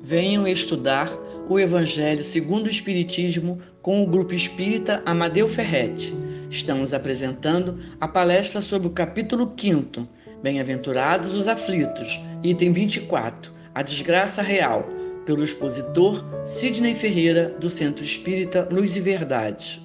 Venham estudar o Evangelho segundo o Espiritismo com o Grupo Espírita Amadeu Ferretti. Estamos apresentando a palestra sobre o capítulo 5º, Bem-aventurados os aflitos, item 24, a desgraça real, pelo expositor Sidney Ferreira, do Centro Espírita Luz e Verdade.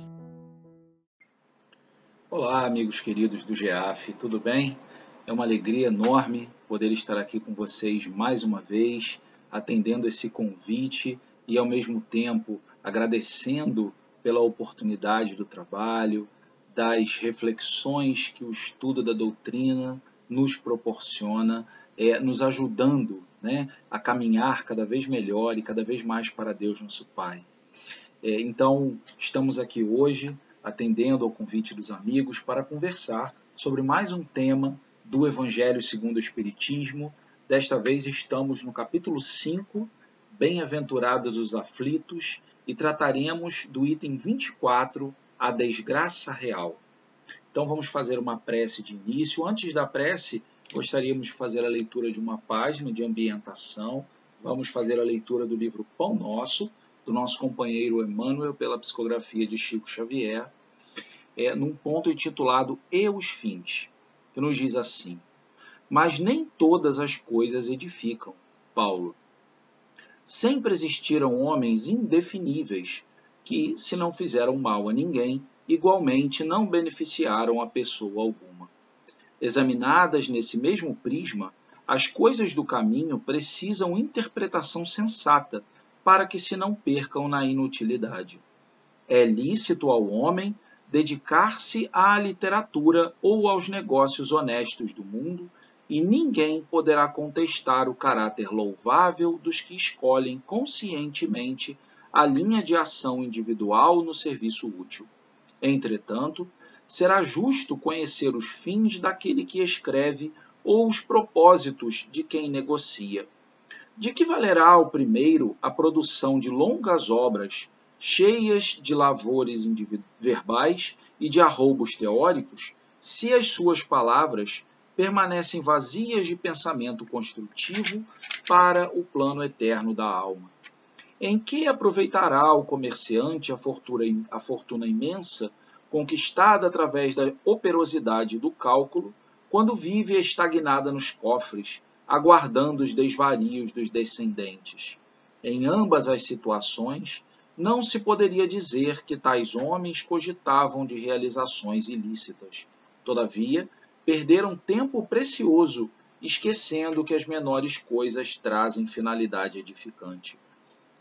Olá, amigos queridos do GEAF, tudo bem? É uma alegria enorme poder estar aqui com vocês mais uma vez, atendendo esse convite e, ao mesmo tempo, agradecendo pela oportunidade do trabalho, das reflexões que o estudo da doutrina nos proporciona, nos ajudando, a caminhar cada vez melhor e cada vez mais para Deus, nosso Pai. Então, estamos aqui hoje atendendo ao convite dos amigos para conversar sobre mais um tema do Evangelho segundo o Espiritismo. Desta vez estamos no capítulo 5, Bem-aventurados os aflitos, e trataremos do item 24, a desgraça real. Então vamos fazer uma prece de início. Antes da prece, gostaríamos de fazer a leitura de uma página de ambientação. Vamos fazer a leitura do livro Pão Nosso, do nosso companheiro Emmanuel, pela psicografia de Chico Xavier, num ponto intitulado E os fins, que nos diz assim: mas nem todas as coisas edificam, Paulo. Sempre existiram homens indefiníveis que, se não fizeram mal a ninguém, igualmente não beneficiaram a pessoa alguma. Examinadas nesse mesmo prisma, as coisas do caminho precisam interpretação sensata para que se não percam na inutilidade. É lícito ao homem dedicar-se à literatura ou aos negócios honestos do mundo, e ninguém poderá contestar o caráter louvável dos que escolhem conscientemente a linha de ação individual no serviço útil. Entretanto, será justo conhecer os fins daquele que escreve ou os propósitos de quem negocia. De que valerá ao primeiro a produção de longas obras, cheias de lavores verbais e de arroubos teóricos, se as suas palavras permanecem vazias de pensamento construtivo para o plano eterno da alma? Em que aproveitará o comerciante a fortuna imensa conquistada através da operosidade do cálculo, quando vive estagnada nos cofres, aguardando os desvarios dos descendentes? Em ambas as situações, não se poderia dizer que tais homens cogitavam de realizações ilícitas. Todavia, perderam tempo precioso, esquecendo que as menores coisas trazem finalidade edificante.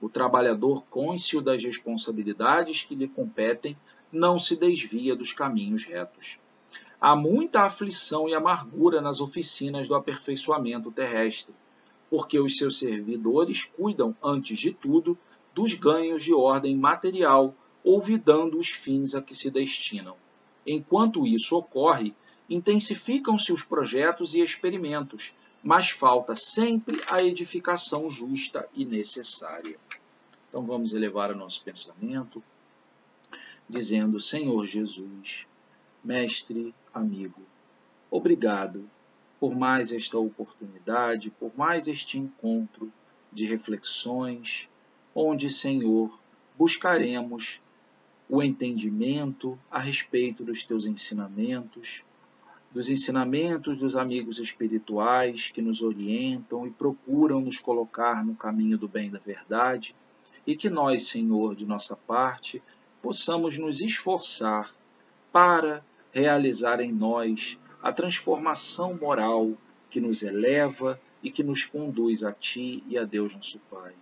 O trabalhador, cônscio das responsabilidades que lhe competem, não se desvia dos caminhos retos. Há muita aflição e amargura nas oficinas do aperfeiçoamento terrestre, porque os seus servidores cuidam, antes de tudo, dos ganhos de ordem material, olvidando os fins a que se destinam. Enquanto isso ocorre, intensificam-se os projetos e experimentos, mas falta sempre a edificação justa e necessária. Então vamos elevar o nosso pensamento, dizendo: Senhor Jesus, Mestre, amigo, obrigado por mais esta oportunidade, por mais este encontro de reflexões, onde, Senhor, buscaremos o entendimento a respeito dos teus ensinamentos, dos ensinamentos dos amigos espirituais que nos orientam e procuram nos colocar no caminho do bem e da verdade, e que nós, Senhor, de nossa parte, possamos nos esforçar para realizar em nós a transformação moral que nos eleva e que nos conduz a Ti e a Deus nosso Pai.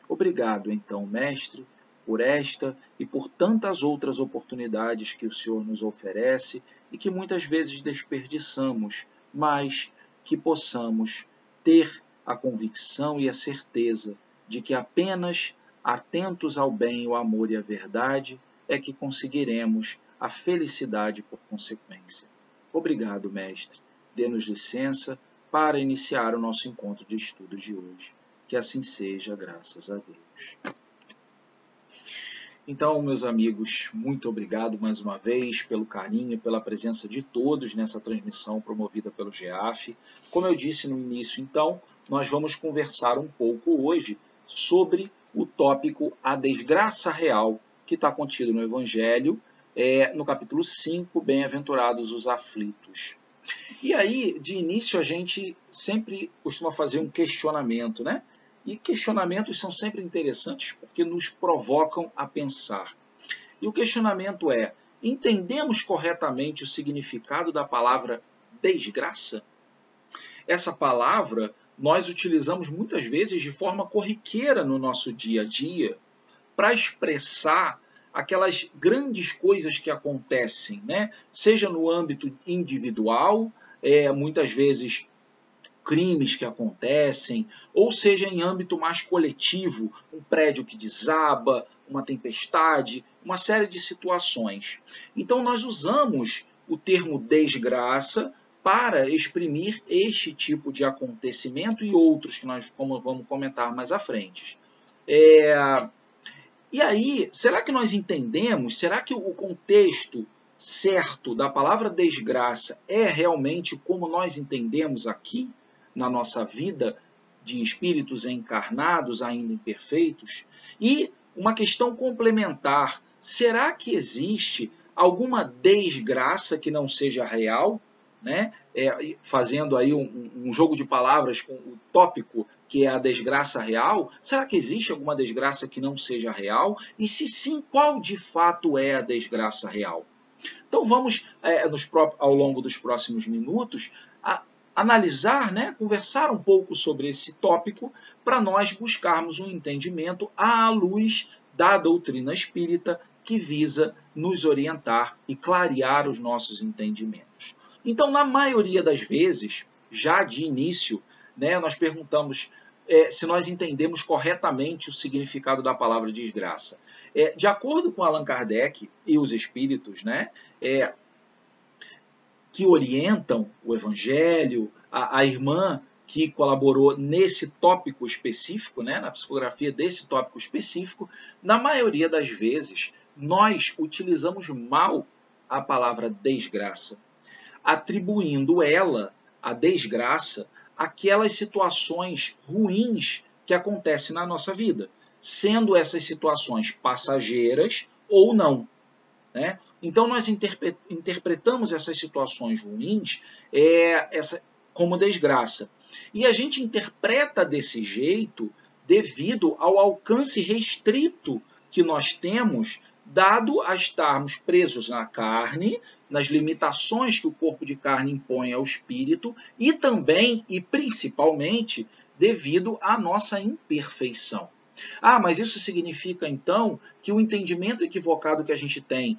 Obrigado, então, Mestre, por esta e por tantas outras oportunidades que o Senhor nos oferece e que muitas vezes desperdiçamos, mas que possamos ter a convicção e a certeza de que apenas atentos ao bem, ao amor e à verdade é que conseguiremos a felicidade por consequência. Obrigado, Mestre. Dê-nos licença para iniciar o nosso encontro de estudos de hoje. Que assim seja, graças a Deus. Então, meus amigos, muito obrigado mais uma vez pelo carinho, pela presença de todos nessa transmissão promovida pelo GEAF. Como eu disse no início, então, nós vamos conversar um pouco hoje sobre o tópico A Desgraça Real, que está contido no Evangelho, no capítulo 5, Bem-aventurados os aflitos. E aí, de início, a gente sempre costuma fazer um questionamento, né? E questionamentos são sempre interessantes porque nos provocam a pensar. E o questionamento é: entendemos corretamente o significado da palavra desgraça? Essa palavra nós utilizamos muitas vezes de forma corriqueira no nosso dia a dia para expressar aquelas grandes coisas que acontecem, né? Seja no âmbito individual, muitas vezes crimes que acontecem, ou seja em âmbito mais coletivo, um prédio que desaba, uma tempestade, uma série de situações. Então nós usamos o termo desgraça para exprimir este tipo de acontecimento e outros que nós vamos comentar mais à frente. E aí, será que nós entendemos? Será que o contexto certo da palavra desgraça é realmente como nós entendemos aqui na nossa vida de espíritos encarnados, ainda imperfeitos? E uma questão complementar: será que existe alguma desgraça que não seja real? Né? Fazendo aí um jogo de palavras com o tópico que é a desgraça real, será que existe alguma desgraça que não seja real? E se sim, qual de fato é a desgraça real? Então vamos, ao longo dos próximos minutos, analisar, né, conversar um pouco sobre esse tópico para nós buscarmos um entendimento à luz da doutrina espírita que visa nos orientar e clarear os nossos entendimentos. Então, na maioria das vezes, já de início, né, nós perguntamos se nós entendemos corretamente o significado da palavra desgraça. De acordo com Allan Kardec e os espíritos, né, que orientam o Evangelho, a irmã que colaborou nesse tópico específico, né, na psicografia desse tópico específico, na maioria das vezes, nós utilizamos mal a palavra desgraça, atribuindo ela, a desgraça, aquelas situações ruins que acontecem na nossa vida, sendo essas situações passageiras ou não. Né? Então, nós interpretamos essas situações ruins como desgraça. E a gente interpreta desse jeito devido ao alcance restrito que nós temos, dado a estarmos presos na carne, nas limitações que o corpo de carne impõe ao espírito, e também e principalmente devido à nossa imperfeição. Mas isso significa então que o entendimento equivocado que a gente tem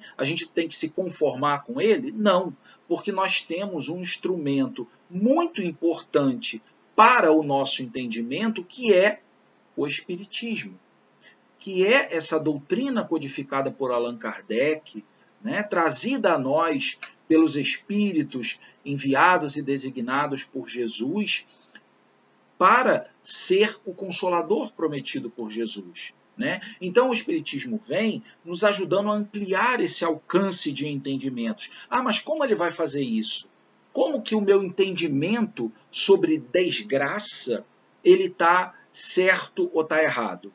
que se conformar com ele? Não, porque nós temos um instrumento muito importante para o nosso entendimento, que é o Espiritismo, que é essa doutrina codificada por Allan Kardec, né, trazida a nós pelos espíritos enviados e designados por Jesus para ser o consolador prometido por Jesus. Né? Então o Espiritismo vem nos ajudando a ampliar esse alcance de entendimentos. Mas como ele vai fazer isso? Como que o meu entendimento sobre desgraça ele está certo ou está errado?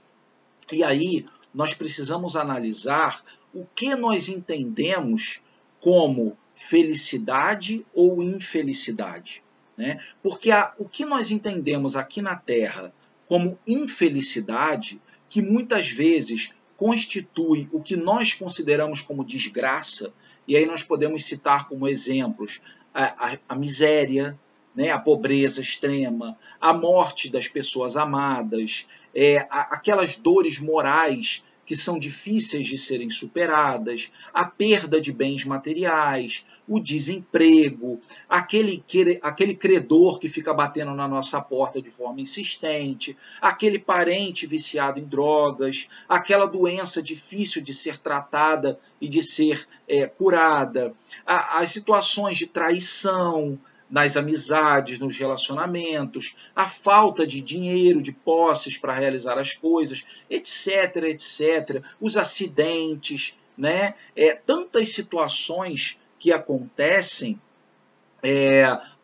E aí nós precisamos analisar o que nós entendemos como felicidade ou infelicidade. Né? Porque o que nós entendemos aqui na Terra como infelicidade, que muitas vezes constitui o que nós consideramos como desgraça, e aí nós podemos citar como exemplos a miséria, né, a pobreza extrema, a morte das pessoas amadas, aquelas dores morais que são difíceis de serem superadas, a perda de bens materiais, o desemprego, aquele credor que fica batendo na nossa porta de forma insistente, aquele parente viciado em drogas, aquela doença difícil de ser tratada e de ser curada, as situações de traição nas amizades, nos relacionamentos, a falta de dinheiro, de posses para realizar as coisas, etc, etc. Os acidentes, né? Tantas situações que acontecem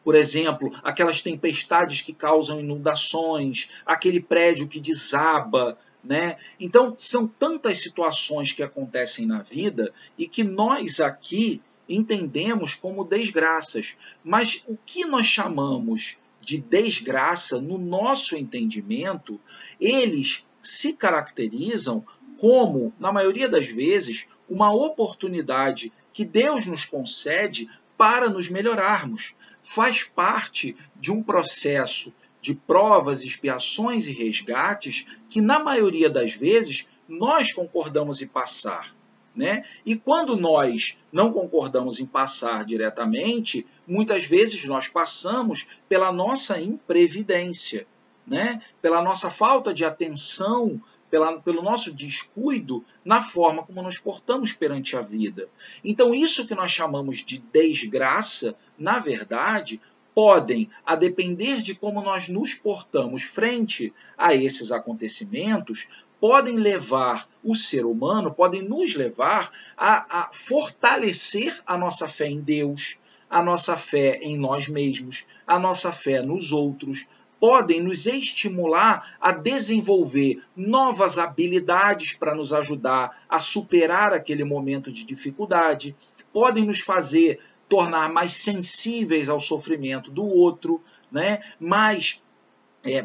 por exemplo, aquelas tempestades que causam inundações, aquele prédio que desaba, né? Então, são tantas situações que acontecem na vida e que nós aqui entendemos como desgraças. Mas o que nós chamamos de desgraça, no nosso entendimento, eles se caracterizam como, na maioria das vezes, uma oportunidade que Deus nos concede para nos melhorarmos. Faz parte de um processo de provas, expiações e resgates que, na maioria das vezes, nós concordamos em passar, né? E quando nós não concordamos em passar diretamente, muitas vezes nós passamos pela nossa imprevidência, né? Pela nossa falta de atenção, pelo nosso descuido na forma como nos portamos perante a vida. Então, isso que nós chamamos de desgraça, na verdade, podem, a depender de como nós nos portamos frente a esses acontecimentos, podem levar o ser humano, podem nos levar a fortalecer a nossa fé em Deus, a nossa fé em nós mesmos, a nossa fé nos outros, podem nos estimular a desenvolver novas habilidades para nos ajudar a superar aquele momento de dificuldade, podem nos fazer tornar mais sensíveis ao sofrimento do outro, né? Mais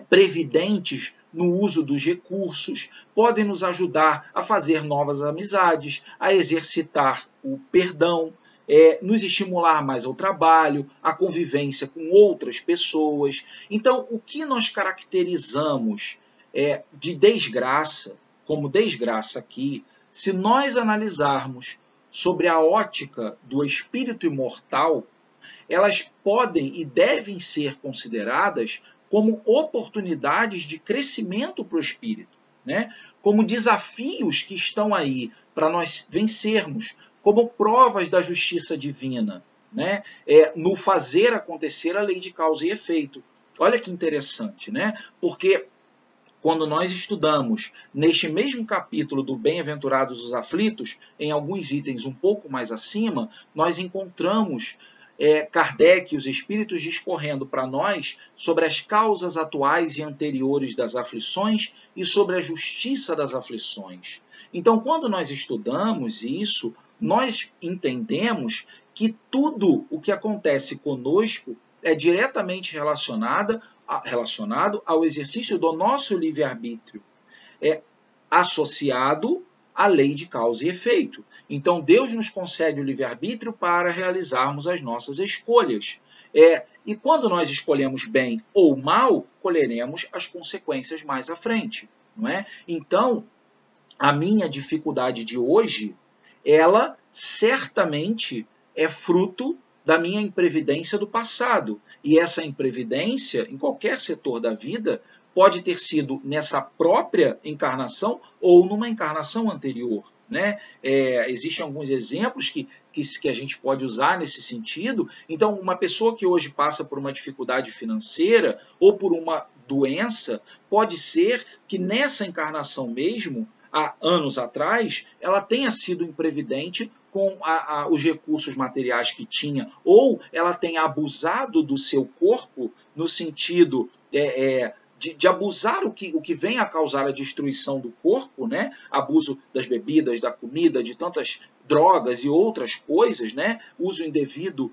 previdentes no uso dos recursos, podem nos ajudar a fazer novas amizades, a exercitar o perdão, nos estimular mais ao trabalho, à convivência com outras pessoas. Então, o que nós caracterizamos de desgraça, como desgraça aqui, se nós analisarmos sobre a ótica do espírito imortal, elas podem e devem ser consideradas como oportunidades de crescimento para o espírito, né? Como desafios que estão aí para nós vencermos, como provas da justiça divina, né? No fazer acontecer a lei de causa e efeito. Olha que interessante, né? Porque quando nós estudamos neste mesmo capítulo do Bem-aventurados os aflitos, em alguns itens um pouco mais acima, nós encontramos Kardec e os espíritos discorrendo para nós sobre as causas atuais e anteriores das aflições e sobre a justiça das aflições. Então, quando nós estudamos isso, nós entendemos que tudo o que acontece conosco é diretamente relacionado ao exercício do nosso livre-arbítrio, associado à lei de causa e efeito. Então, Deus nos concede o livre-arbítrio para realizarmos as nossas escolhas. E quando nós escolhemos bem ou mal, colheremos as consequências mais à frente, não é? Então, a minha dificuldade de hoje, ela certamente é fruto da minha imprevidência do passado. E essa imprevidência, em qualquer setor da vida, pode ter sido nessa própria encarnação ou numa encarnação anterior, né? Existem alguns exemplos que a gente pode usar nesse sentido. Então, uma pessoa que hoje passa por uma dificuldade financeira ou por uma doença, pode ser que nessa encarnação mesmo, há anos atrás, ela tenha sido imprevidente com os recursos materiais que tinha, ou ela tenha abusado do seu corpo no sentido de abusar o que vem a causar a destruição do corpo, né? Abuso das bebidas, da comida, de tantas drogas e outras coisas, né? Uso indevido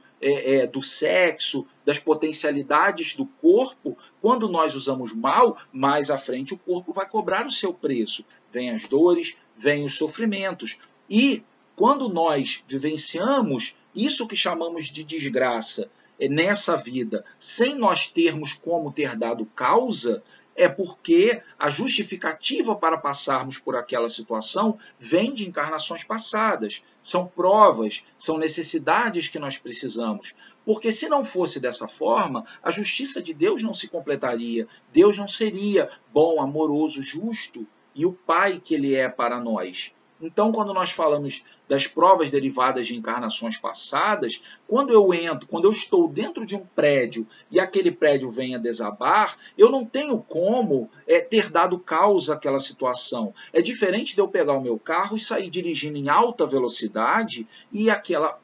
do sexo, das potencialidades do corpo. Quando nós usamos mal, mais à frente o corpo vai cobrar o seu preço. Vêm as dores, vêm os sofrimentos. E quando nós vivenciamos isso que chamamos de desgraça nessa vida, sem nós termos como ter dado causa, é porque a justificativa para passarmos por aquela situação vem de encarnações passadas. São provas, são necessidades que nós precisamos. Porque se não fosse dessa forma, a justiça de Deus não se completaria. Deus não seria bom, amoroso, justo e o Pai que Ele é para nós. Então, quando nós falamos das provas derivadas de encarnações passadas, quando eu estou dentro de um prédio e aquele prédio vem a desabar, eu não tenho como ter dado causa àquela situação. É diferente de eu pegar o meu carro e sair dirigindo em alta velocidade e aquela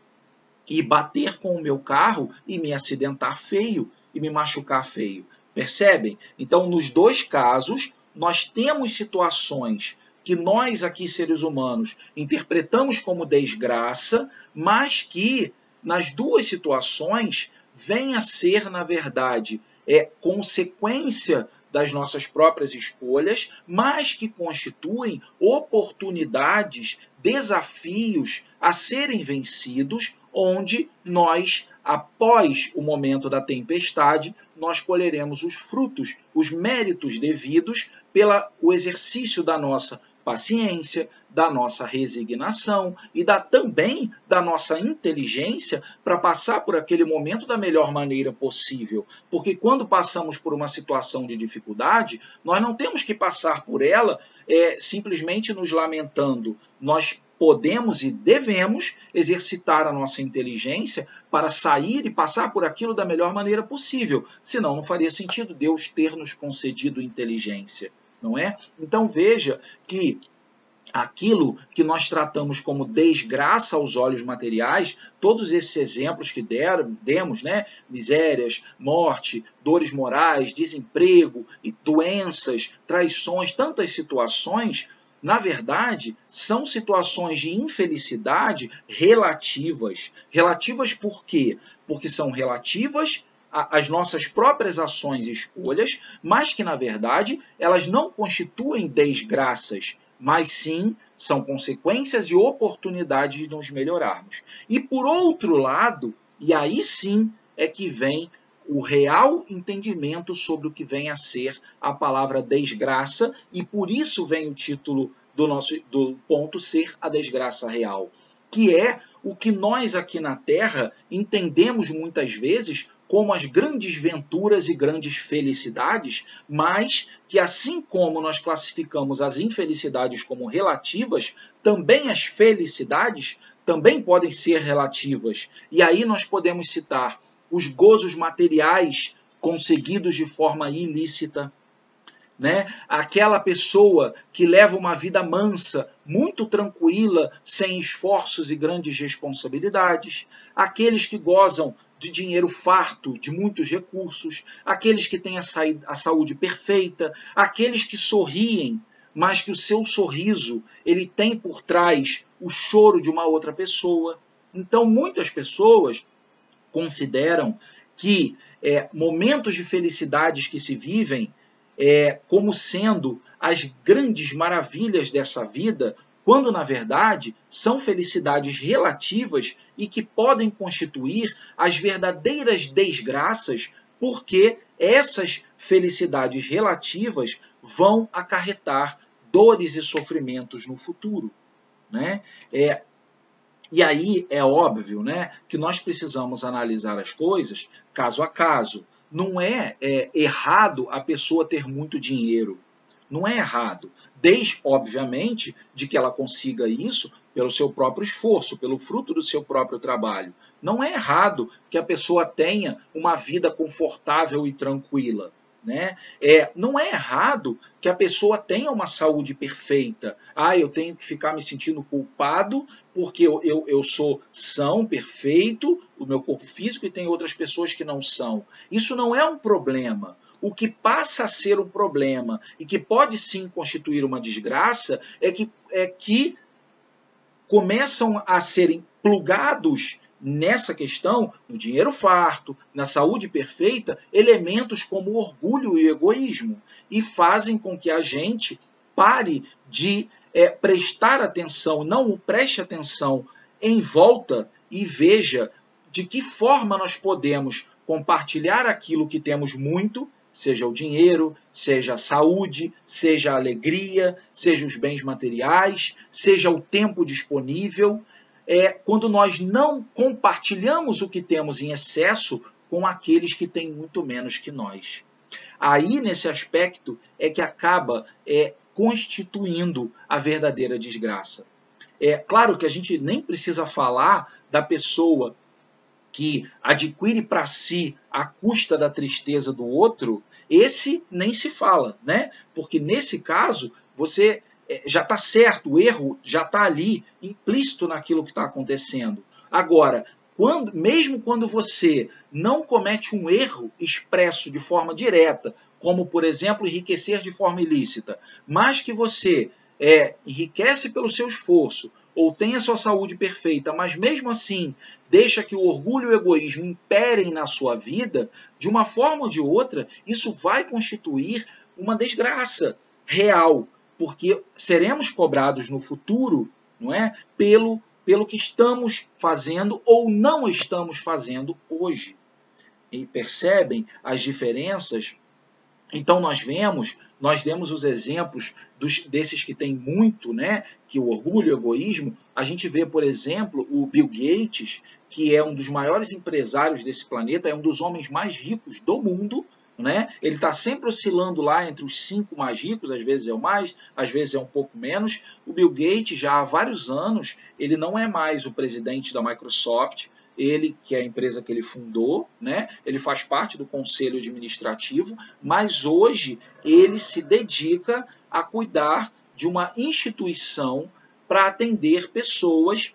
e bater com o meu carro e me acidentar feio e me machucar feio. Percebem? Então, nos dois casos, nós temos situações que nós aqui, seres humanos, interpretamos como desgraça, mas que, nas duas situações, vem a ser, na verdade, consequência das nossas próprias escolhas, mas que constituem oportunidades, desafios a serem vencidos, onde nós, após o momento da tempestade, nós colheremos os frutos, os méritos devidos pelo exercício da nossa paciência, da nossa resignação e também da nossa inteligência para passar por aquele momento da melhor maneira possível. Porque quando passamos por uma situação de dificuldade, nós não temos que passar por ela simplesmente nos lamentando. Nós podemos e devemos exercitar a nossa inteligência para sair e passar por aquilo da melhor maneira possível. Senão não faria sentido Deus ter nos concedido inteligência, não é? Então veja que aquilo que nós tratamos como desgraça aos olhos materiais, todos esses exemplos que demos, né? Misérias, morte, dores morais, desemprego, e doenças, traições, tantas situações, na verdade, são situações de infelicidade relativas. Relativas por quê? Porque são relativas às nossas próprias ações e escolhas, mas que, na verdade, elas não constituem desgraças, mas sim são consequências e oportunidades de nos melhorarmos. E, por outro lado, e aí sim é que vem o real entendimento sobre o que vem a ser a palavra desgraça, e por isso vem o título do ponto ser a desgraça real, que é o que nós aqui na Terra entendemos muitas vezes como as grandes venturas e grandes felicidades, mas que, assim como nós classificamos as infelicidades como relativas, também as felicidades também podem ser relativas. E aí nós podemos citar os gozos materiais conseguidos de forma ilícita, né? Aquela pessoa que leva uma vida mansa, muito tranquila, sem esforços e grandes responsabilidades, aqueles que gozam de dinheiro farto, de muitos recursos, aqueles que têm a saúde perfeita, aqueles que sorriem, mas que o seu sorriso ele tem por trás o choro de uma outra pessoa. Então, muitas pessoas consideram que momentos de felicidades que se vivem como sendo as grandes maravilhas dessa vida, quando, na verdade, são felicidades relativas e que podem constituir as verdadeiras desgraças, porque essas felicidades relativas vão acarretar dores e sofrimentos no futuro, né? E aí é óbvio, né, que nós precisamos analisar as coisas caso a caso. Não é errado a pessoa ter muito dinheiro. Não é errado. Desde, obviamente, de que ela consiga isso pelo seu próprio esforço, pelo fruto do seu próprio trabalho. Não é errado que a pessoa tenha uma vida confortável e tranquila, né? Não é errado que a pessoa tenha uma saúde perfeita. Eu tenho que ficar me sentindo culpado porque eu sou são, perfeito, o meu corpo físico, e tem outras pessoas que não são. Isso não é um problema. O que passa a ser um problema e que pode sim constituir uma desgraça é que começam a serem plugados nessa questão, no dinheiro farto, na saúde perfeita, elementos como o orgulho e o egoísmo, e fazem com que a gente pare de prestar atenção, não preste atenção em volta e veja de que forma nós podemos compartilhar aquilo que temos muito, seja o dinheiro, seja a saúde, seja a alegria, seja os bens materiais, seja o tempo disponível, quando nós não compartilhamos o que temos em excesso com aqueles que têm muito menos que nós. Aí, nesse aspecto, é que acaba constituindo a verdadeira desgraça. Claro que a gente nem precisa falar da pessoa que adquire para si à custa da tristeza do outro, esse nem se fala, né? Porque nesse caso, você já está certo, o erro já está ali, implícito naquilo que está acontecendo. Agora, mesmo quando você não comete um erro expresso de forma direta, como, por exemplo, enriquecer de forma ilícita, mas que você enriquece pelo seu esforço, ou tem a sua saúde perfeita, mas mesmo assim deixa que o orgulho e o egoísmo imperem na sua vida, de uma forma ou de outra, isso vai constituir uma desgraça real, porque seremos cobrados no futuro, não é, pelo que estamos fazendo ou não estamos fazendo hoje. E percebem as diferenças? Então nós demos os exemplos desses que têm muito, né, que o orgulho e o egoísmo. A gente vê, por exemplo, o Bill Gates, que é um dos maiores empresários desse planeta, é um dos homens mais ricos do mundo, né? Ele está sempre oscilando lá entre os 5 mais ricos, às vezes é o mais, às vezes é um pouco menos. O Bill Gates, já há vários anos, ele não é mais o presidente da Microsoft, ele, que é a empresa que ele fundou, né? Ele faz parte do conselho administrativo, mas hoje ele se dedica a cuidar de uma instituição para atender pessoas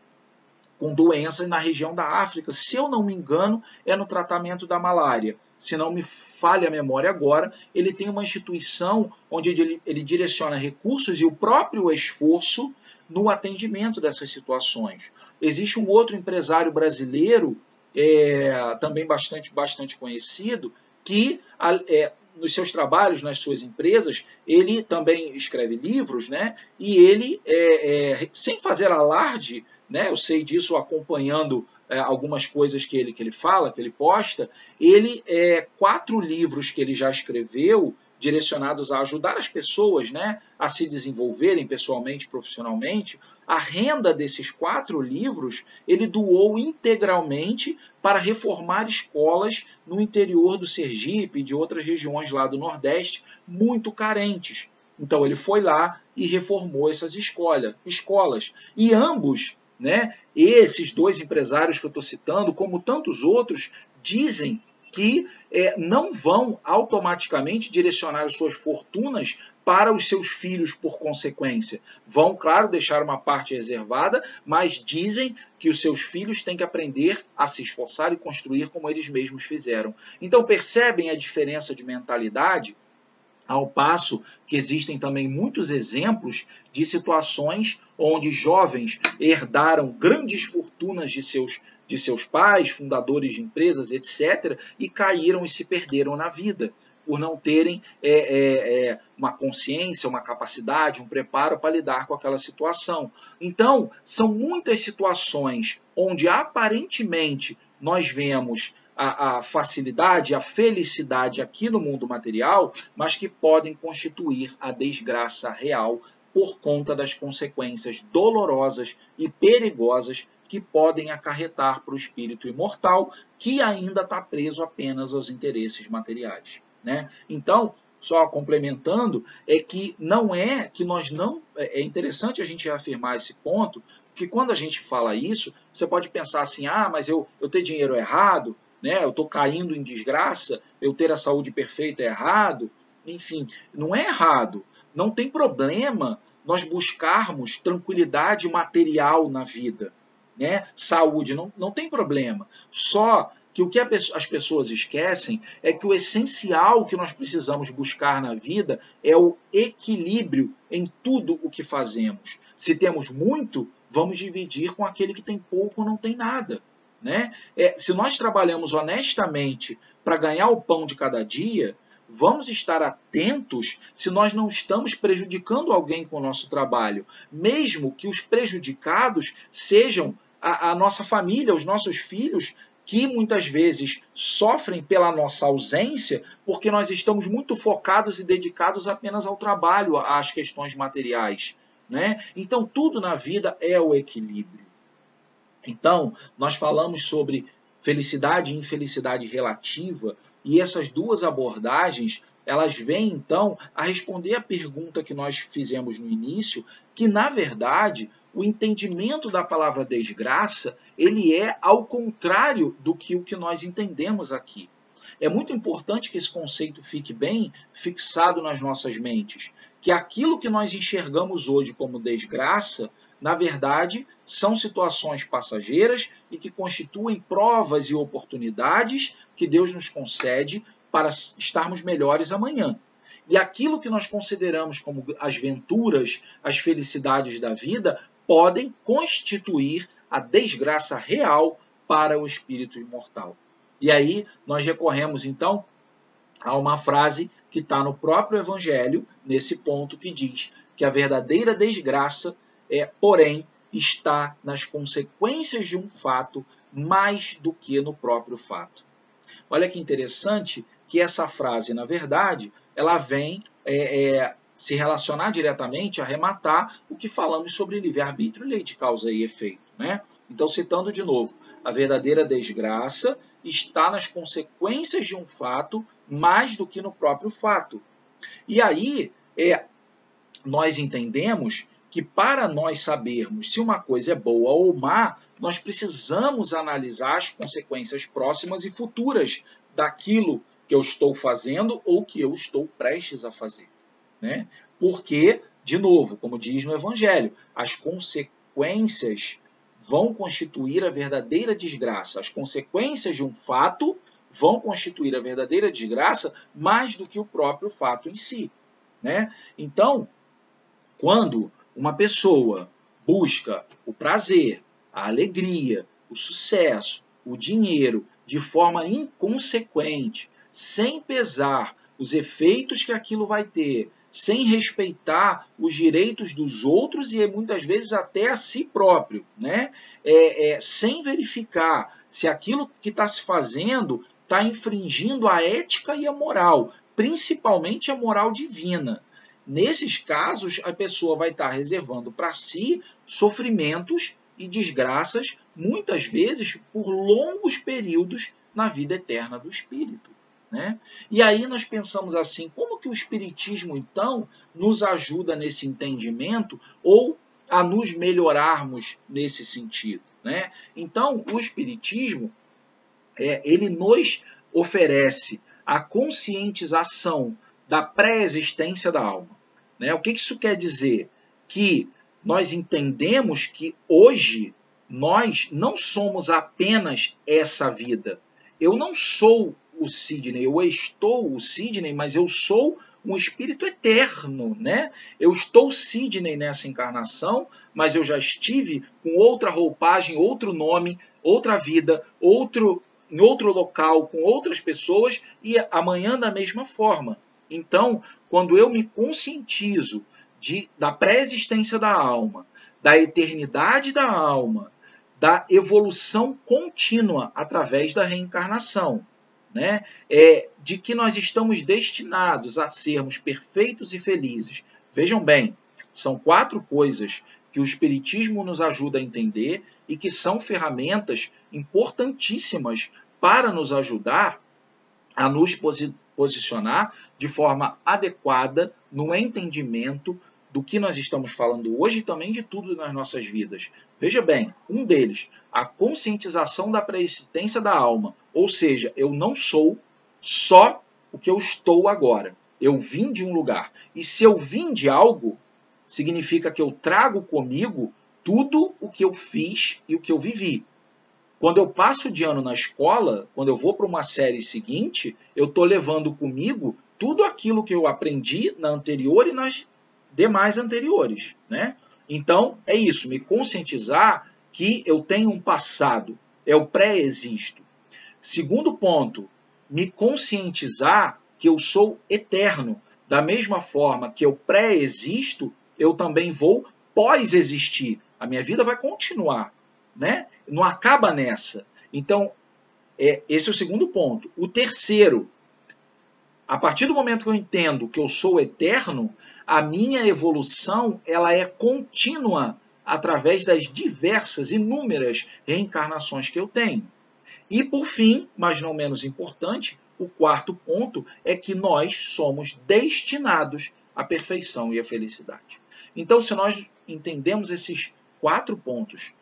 com doenças na região da África. Se eu não me engano, é no tratamento da malária. Se não me falha a memória agora, ele tem uma instituição onde ele direciona recursos e o próprio esforço no atendimento dessas situações. Existe um outro empresário brasileiro, também bastante conhecido, que nos seus trabalhos, nas suas empresas, ele também escreve livros, né? E ele, sem fazer alarde, né, eu sei disso acompanhando algumas coisas que ele fala, que ele posta, 4 livros que ele já escreveu, direcionados a ajudar as pessoas, né, a se desenvolverem pessoalmente e profissionalmente, a renda desses 4 livros ele doou integralmente para reformar escolas no interior do Sergipe e de outras regiões lá do Nordeste muito carentes. Então ele foi lá e reformou essas escolas. E ambos, né, esses 2 empresários que eu estou citando, como tantos outros, dizem que não vão automaticamente direcionar as suas fortunas para os seus filhos por consequência. Vão, claro, deixar uma parte reservada, mas dizem que os seus filhos têm que aprender a se esforçar e construir como eles mesmos fizeram. Então percebem a diferença de mentalidade? Ao passo que existem também muitos exemplos de situações onde jovens herdaram grandes fortunas de seus pais, fundadores de empresas, etc., e caíram e se perderam na vida, por não terem uma consciência, uma capacidade, um preparo para lidar com aquela situação. Então, são muitas situações onde aparentemente nós vemos a facilidade, a felicidade aqui no mundo material, mas que podem constituir a desgraça real por conta das consequências dolorosas e perigosas que podem acarretar para o espírito imortal, que ainda está preso apenas aos interesses materiais, né? Então, só complementando, é que não é que nós não... É interessante a gente afirmar esse ponto, porque quando a gente fala isso, você pode pensar assim, mas eu ter dinheiro é errado, né? Eu estou caindo em desgraça, eu ter a saúde perfeita é errado. Enfim, não é errado. Não tem problema nós buscarmos tranquilidade material na vida, né? Saúde, não tem problema. Só que o que as pessoas esquecem é que o essencial que nós precisamos buscar na vida é o equilíbrio em tudo o que fazemos. Se temos muito, vamos dividir com aquele que tem pouco ou não tem nada, né? Se nós trabalhamos honestamente para ganhar o pão de cada dia, vamos estar atentos se nós não estamos prejudicando alguém com o nosso trabalho, mesmo que os prejudicados sejam a nossa família, os nossos filhos, que muitas vezes sofrem pela nossa ausência porque nós estamos muito focados e dedicados apenas ao trabalho, às questões materiais, né? Então, tudo na vida é o equilíbrio. Então, nós falamos sobre felicidade e infelicidade relativa, e essas 2 abordagens, elas vêm, então, a responder a pergunta que nós fizemos no início, que, na verdade, o entendimento da palavra desgraça, ele é ao contrário do que o que nós entendemos aqui. É muito importante que esse conceito fique bem fixado nas nossas mentes, que aquilo que nós enxergamos hoje como desgraça, na verdade, são situações passageiras e que constituem provas e oportunidades que Deus nos concede para estarmos melhores amanhã. E aquilo que nós consideramos como as venturas, as felicidades da vida, podem constituir a desgraça real para o espírito imortal. E aí nós recorremos, então, a uma frase que está no próprio Evangelho, nesse ponto que diz que a verdadeira desgraça, porém, está nas consequências de um fato mais do que no próprio fato. Olha que interessante que essa frase, na verdade, ela vem se relacionar diretamente, arrematar o que falamos sobre livre-arbítrio e lei de causa e efeito, né? Então, citando de novo, a verdadeira desgraça está nas consequências de um fato mais do que no próprio fato. E aí, nós entendemos que para nós sabermos se uma coisa é boa ou má, nós precisamos analisar as consequências próximas e futuras daquilo que eu estou fazendo ou que eu estou prestes a fazer, né? Porque, de novo, como diz no Evangelho, as consequências vão constituir a verdadeira desgraça. As consequências de um fato vão constituir a verdadeira desgraça mais do que o próprio fato em si, né? Então, quando uma pessoa busca o prazer, a alegria, o sucesso, o dinheiro de forma inconsequente, sem pesar os efeitos que aquilo vai ter, sem respeitar os direitos dos outros e muitas vezes até a si próprio, né? Sem verificar se aquilo que está se fazendo está infringindo a ética e a moral, principalmente a moral divina. Nesses casos, a pessoa vai estar reservando para si sofrimentos e desgraças, muitas vezes por longos períodos na vida eterna do espírito, né? E aí nós pensamos assim, como que o Espiritismo, então, nos ajuda nesse entendimento ou a nos melhorarmos nesse sentido, né? Então, o Espiritismo, ele nos oferece a conscientização da pré-existência da alma, né? O que isso quer dizer? Que nós entendemos que hoje nós não somos apenas essa vida. Eu não sou o Sidney, eu estou o Sidney, mas eu sou um espírito eterno, né? Eu estou Sidney nessa encarnação, mas eu já estive com outra roupagem, outro nome, outra vida, em outro local, com outras pessoas, e amanhã da mesma forma. Então, quando eu me conscientizo da pré-existência da alma, da eternidade da alma, da evolução contínua através da reencarnação, né? De que nós estamos destinados a sermos perfeitos e felizes. Vejam bem, são 4 coisas que o Espiritismo nos ajuda a entender e que são ferramentas importantíssimas para nos ajudar a nos posicionar de forma adequada no entendimento do que nós estamos falando hoje e também de tudo nas nossas vidas. Veja bem, um deles, a conscientização da pré-existência da alma. Ou seja, eu não sou só o que eu estou agora. Eu vim de um lugar. E se eu vim de algo, significa que eu trago comigo tudo o que eu fiz e o que eu vivi. Quando eu passo de ano na escola, quando eu vou para uma série seguinte, eu estou levando comigo tudo aquilo que eu aprendi na anterior e nas demais anteriores, né? Então, é isso, me conscientizar que eu tenho um passado, é o pré-existo. Segundo ponto, me conscientizar que eu sou eterno. Da mesma forma que eu pré-existo, eu também vou pós-existir. A minha vida vai continuar, né? Não acaba nessa. Então, esse é o segundo ponto. O terceiro, a partir do momento que eu entendo que eu sou eterno, a minha evolução ela é contínua através das diversas, inúmeras reencarnações que eu tenho. E, por fim, mas não menos importante, o quarto ponto é que nós somos destinados à perfeição e à felicidade. Então, se nós entendemos esses 4 pontos,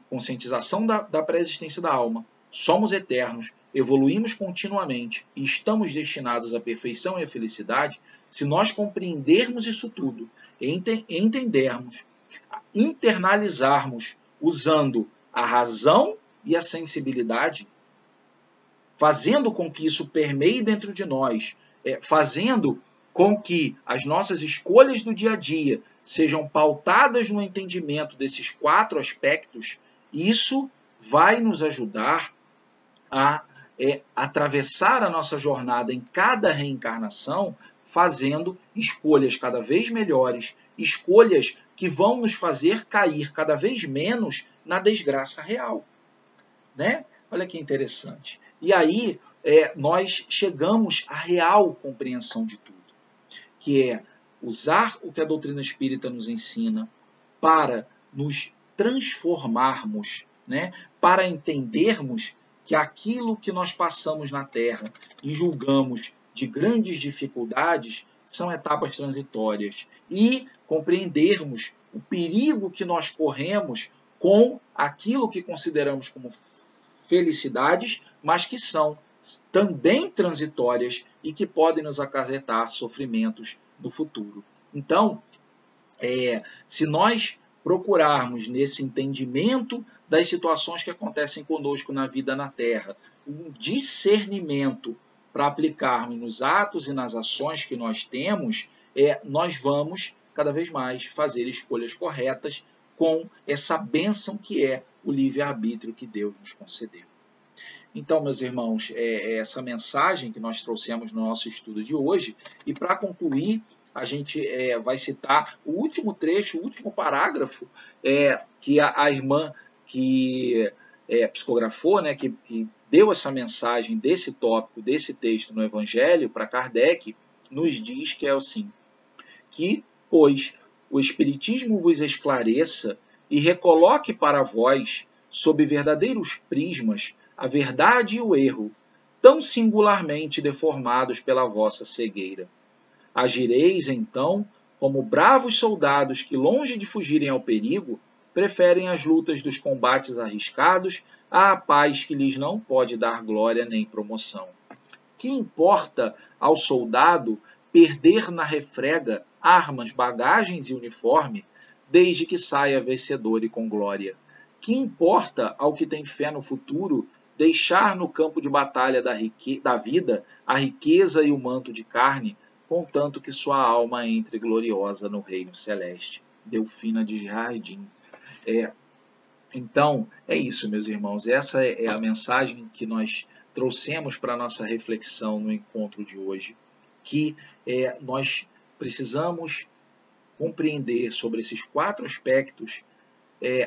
conscientização da pré-existência da alma, somos eternos, evoluímos continuamente e estamos destinados à perfeição e à felicidade, se nós compreendermos isso tudo e entendermos internalizarmos usando a razão e a sensibilidade, fazendo com que isso permeie dentro de nós, fazendo com que as nossas escolhas do dia a dia sejam pautadas no entendimento desses 4 aspectos, isso vai nos ajudar a atravessar a nossa jornada em cada reencarnação, fazendo escolhas cada vez melhores, escolhas que vão nos fazer cair cada vez menos na desgraça real, né? Olha que interessante. E aí nós chegamos à real compreensão de tudo, que é usar o que a doutrina espírita nos ensina para nos transformarmos, né? Para entendermos que aquilo que nós passamos na Terra e julgamos de grandes dificuldades são etapas transitórias e compreendermos o perigo que nós corremos com aquilo que consideramos como felicidades, mas que são também transitórias e que podem nos acarretar sofrimentos no futuro. Então, se nós procurarmos nesse entendimento das situações que acontecem conosco na vida na Terra, um discernimento para aplicarmos nos atos e nas ações que nós temos, nós vamos cada vez mais fazer escolhas corretas com essa bênção que é o livre-arbítrio que Deus nos concedeu. Então, meus irmãos, é essa mensagem que nós trouxemos no nosso estudo de hoje. E para concluir, a gente vai citar o último trecho, o último parágrafo que a irmã que psicografou, né, que deu essa mensagem desse tópico, desse texto no Evangelho para Kardec, nos diz que é assim: que, pois, o Espiritismo vos esclareça e recoloque para vós, sob verdadeiros prismas, a verdade e o erro, tão singularmente deformados pela vossa cegueira. Agireis, então, como bravos soldados que, longe de fugirem ao perigo, preferem as lutas dos combates arriscados à paz que lhes não pode dar glória nem promoção. Que importa ao soldado perder na refrega armas, bagagens e uniforme, desde que saia vencedor e com glória? Que importa ao que tem fé no futuro deixar no campo de batalha da vida a riqueza e o manto de carne, contanto que sua alma entre gloriosa no reino celeste? Delfina de Jardim. Então, é isso, meus irmãos. Essa é a mensagem que nós trouxemos para a nossa reflexão no encontro de hoje, que nós precisamos compreender sobre esses 4 aspectos,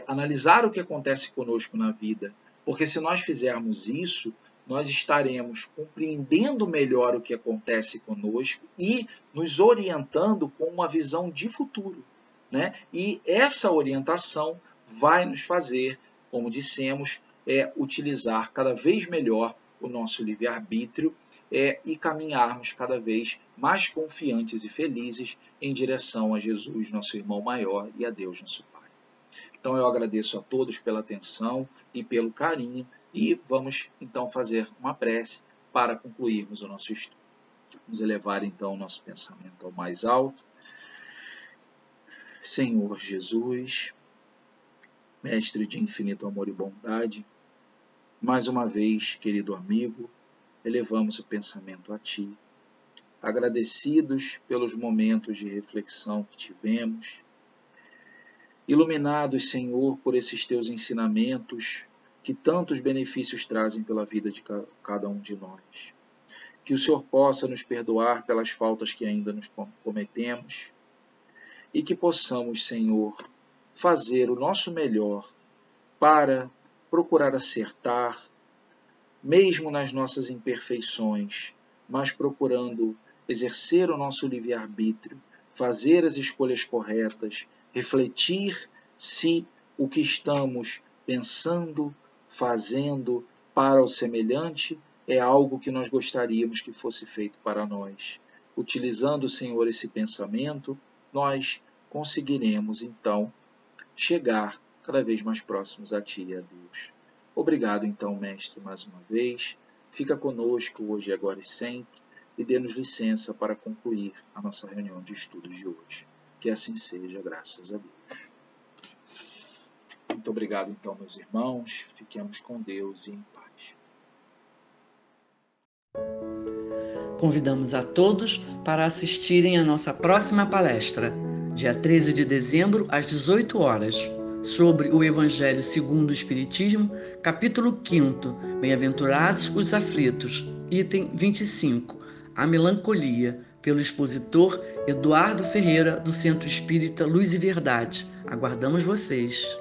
analisar o que acontece conosco na vida, porque se nós fizermos isso, nós estaremos compreendendo melhor o que acontece conosco e nos orientando com uma visão de futuro, né? E essa orientação vai nos fazer, como dissemos, utilizar cada vez melhor o nosso livre-arbítrio e caminharmos cada vez mais confiantes e felizes em direção a Jesus, nosso irmão maior, e a Deus, nosso Pai. Então eu agradeço a todos pela atenção e pelo carinho e vamos então fazer uma prece para concluirmos o nosso estudo. Vamos elevar então o nosso pensamento ao mais alto. Senhor Jesus, Mestre de infinito amor e bondade, mais uma vez, querido amigo, elevamos o pensamento a Ti, agradecidos pelos momentos de reflexão que tivemos, iluminados, Senhor, por esses Teus ensinamentos que tantos benefícios trazem pela vida de cada um de nós. Que o Senhor possa nos perdoar pelas faltas que ainda nos cometemos e que possamos, Senhor, fazer o nosso melhor para procurar acertar, mesmo nas nossas imperfeições, mas procurando exercer o nosso livre-arbítrio, fazer as escolhas corretas, refletir se o que estamos pensando, fazendo para o semelhante é algo que nós gostaríamos que fosse feito para nós. Utilizando, Senhor, esse pensamento, nós conseguiremos, então, chegar cada vez mais próximos a Ti e a Deus. Obrigado, então, Mestre, mais uma vez. Fica conosco hoje, agora e sempre, e dê-nos licença para concluir a nossa reunião de estudos de hoje. Que assim seja, graças a Deus. Muito obrigado, então, meus irmãos. Fiquemos com Deus e em paz. Convidamos a todos para assistirem à nossa próxima palestra, dia 13 de dezembro, às 18 horas, sobre o Evangelho segundo o Espiritismo, capítulo 5º, Bem-aventurados os aflitos, item 25, a melancolia, pelo expositor Eduardo Ferreira, do Centro Espírita Luz e Verdade. Aguardamos vocês!